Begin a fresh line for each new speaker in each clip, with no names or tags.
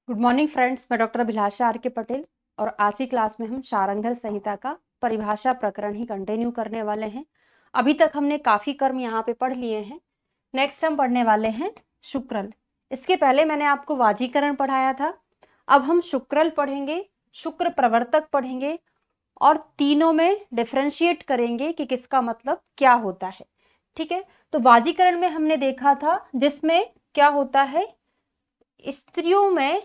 Good morning friends, मैं doctor Abhilasha are के पटेल और आज की क्लास में हम शारंगधर संहिता का परिभाषा प्रकरण ही कंटिन्यू करने वाले हैं। अभी तक हमने काफी कर्म यहाँ पे पढ़ लिए हैं। नेक्स्ट हम पढ़ने वाले हैं शुक्रल। इसके पहले मैंने आपको वाजीकरण पढ़ाया था। अब हम शुक्रल पढ़ेंगे, शुक्र प्रवर्तक पढ़ेंगे और तीनों में डिफरेंशिएट करेंगे कि किसका मतलब क्या होता है। ठीक है, तो वाजीकरण में हमने देखा था जिसमें क्या होता है, स्त्रियों में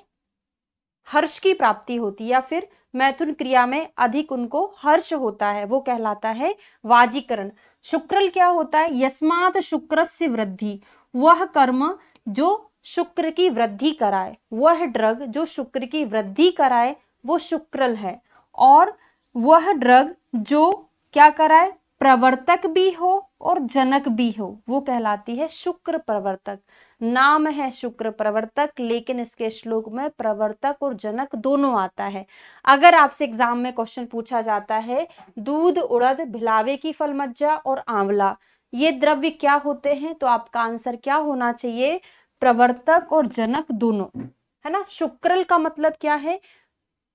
हर्ष की प्राप्ति होती है या फिर मैथुन क्रिया में अधिक उनको हर्ष होता है, वो कहलाता है वाजीकरण। शुक्रल क्या होता है, यस्मात् शुक्रस्य वृद्धि, वह कर्म जो शुक्र की वृद्धि कराए, वह ड्रग जो शुक्र की वृद्धि कराए वो शुक्रल है। और वह ड्रग जो क्या कराए, प्रवर्तक भी हो और जनक भी हो, वो कहलाती है शुक्र प्रवर्तक। नाम है शुक्र प्रवर्तक, लेकिन इसके श्लोक में प्रवर्तक और जनक दोनों आता है। अगर आपसे एग्जाम में क्वेश्चन पूछा जाता है दूध, उड़द, भिलावे की फल मज्जा और आंवला ये द्रव्य क्या होते हैं, तो आपका आंसर क्या होना चाहिए, प्रवर्तक और जनक दोनों, है ना। शुक्रल का मतलब क्या है,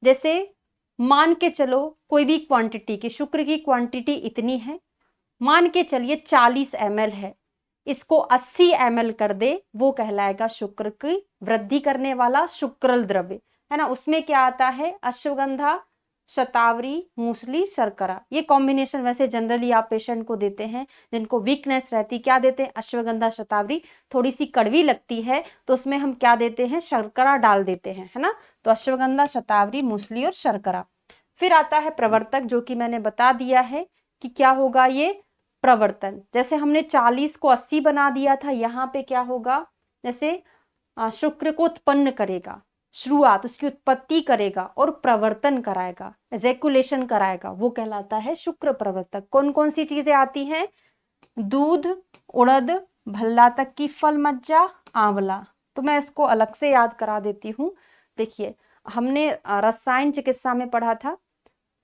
जैसे मान के चलो कोई भी क्वांटिटी की, शुक्र की क्वांटिटी इतनी है, मान के चलिए 40 ml है, इसको 80 ml कर दे, वो कहलाएगा शुक्र की वृद्धि करने वाला शुक्रल द्रव्य, है ना। उसमें क्या आता है, अश्वगंधा, शतावरी, मूसली, शर्करा। ये कॉम्बिनेशन वैसे जनरली आप पेशेंट को देते हैं जिनको वीकनेस रहती, क्या देते हैं, अश्वगंधा, शतावरी। थोड़ी सी कड़वी लगती है तो उसमें हम क्या देते हैं, शर्करा डाल देते हैं, है ना। तो अश्वगंधा, शतावरी, मूसली और शर्करा। फिर आता है प्रवर्तक, जो कि मैंने बता दिया है कि क्या होगा, ये प्रवर्तन। जैसे हमने 40 को 80 बना दिया था, यहाँ पे क्या होगा, जैसे शुक्र को उत्पन्न करेगा, शुरुआत उसकी उत्पत्ति करेगा और प्रवर्तन कराएगा, एजेकुलेशन कराएगा, वो कहलाता है शुक्र प्रवर्तक। कौन कौन सी चीजें आती हैं, दूध, उड़द, भल्ला तक की फल मज्जा, आंवला। तो मैं इसको अलग से याद करा देती हूँ। देखिए, हमने रसायन चिकित्सा में पढ़ा था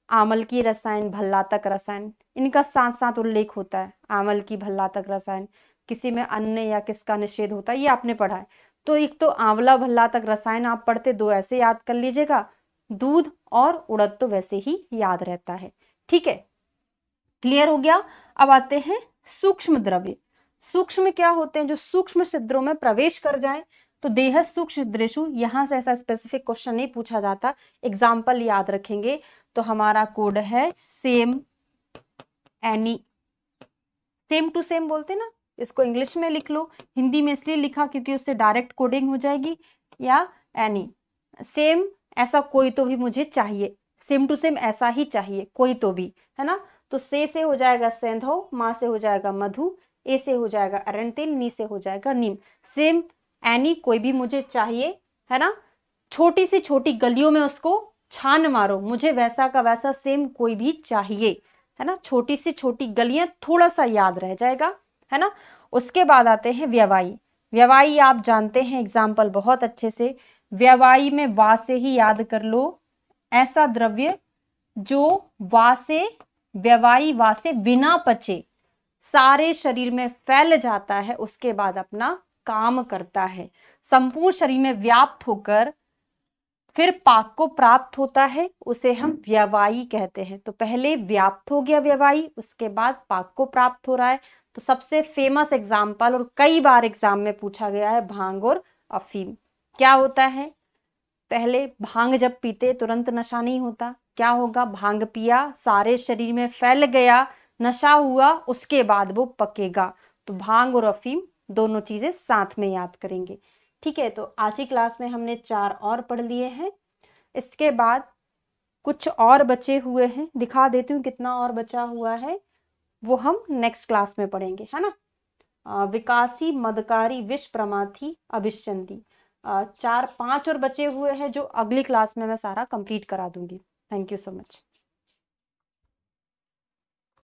आमल की रसायन, भल्ला तक रसायन, इनका साथ साथ उल्लेख होता है। आमल की, भल्ला तक रसायन, किसी में अन्न या किसका निषेध होता है, ये आपने पढ़ा है। तो एक तो आंवला भल्ला तक रसायन आप पढ़ते, दो ऐसे याद कर लीजिएगा, दूध और उड़द तो वैसे ही याद रहता है। ठीक है, क्लियर हो गया। अब आते हैं सूक्ष्म द्रव्य। सूक्ष्म क्या होते हैं, जो सूक्ष्म छिद्रों में प्रवेश कर जाए, तो देह सूक्ष्म छिद्रेषु, यहां से ऐसा स्पेसिफिक क्वेश्चन नहीं पूछा जाता, एग्जाम्पल याद रखेंगे। तो हमारा कोड है same, any, same to same बोलते ना, इसको इंग्लिश में लिख लो, हिंदी में इसलिए लिखा क्योंकि उससे डायरेक्ट कोडिंग हो जाएगी। या एनी, सेम, ऐसा कोई तो भी मुझे चाहिए, सेम टू सेम ऐसा ही चाहिए, कोई तो भी, है ना। तो से हो जाएगा सेंधो, माँ से हो जाएगा मधु, ए से हो जाएगा अरंतिल, नी से हो जाएगा नीम। सेम, एनी, कोई भी मुझे चाहिए, है ना। छोटी सी छोटी गलियों में उसको छान मारो, मुझे वैसा का वैसा सेम कोई भी चाहिए, है ना। छोटी सी छोटी गलियां, थोड़ा सा याद रह जाएगा, है ना। उसके बाद आते हैं व्यवायी। व्यवायी आप जानते हैं, एग्जाम्पल बहुत अच्छे से, व्यवायी में वा से ही याद कर लो, ऐसा द्रव्य जो वा से, व्यवायी वा से बिना पचे सारे शरीर में फैल जाता है, उसके बाद अपना काम करता है, संपूर्ण शरीर में व्याप्त होकर फिर पाक को प्राप्त होता है, उसे हम व्यवायी कहते हैं। तो पहले व्याप्त हो गया व्यवायी, उसके बाद पाक को प्राप्त हो रहा है। तो सबसे फेमस एग्जाम्पल और कई बार एग्जाम में पूछा गया है भांग और अफीम। क्या होता है, पहले भांग जब पीते तुरंत नशा नहीं होता, क्या होगा, भांग पिया, सारे शरीर में फैल गया, नशा हुआ, उसके बाद वो पकेगा। तो भांग और अफीम दोनों चीजें साथ में याद करेंगे। ठीक है, तो आज की क्लास में हमने 4 और पढ़ लिए हैं। इसके बाद कुछ और बचे हुए हैं, दिखा देती हूँ कितना और बचा हुआ है, वो हम नेक्स्ट क्लास में पढ़ेंगे, है ना। विकासी, मदकारी, विष, प्रमाथी, अभिष्यंती, 4-5 और बचे हुए हैं जो अगली क्लास में मैं सारा कंप्लीट करा दूंगी। Thank you so much.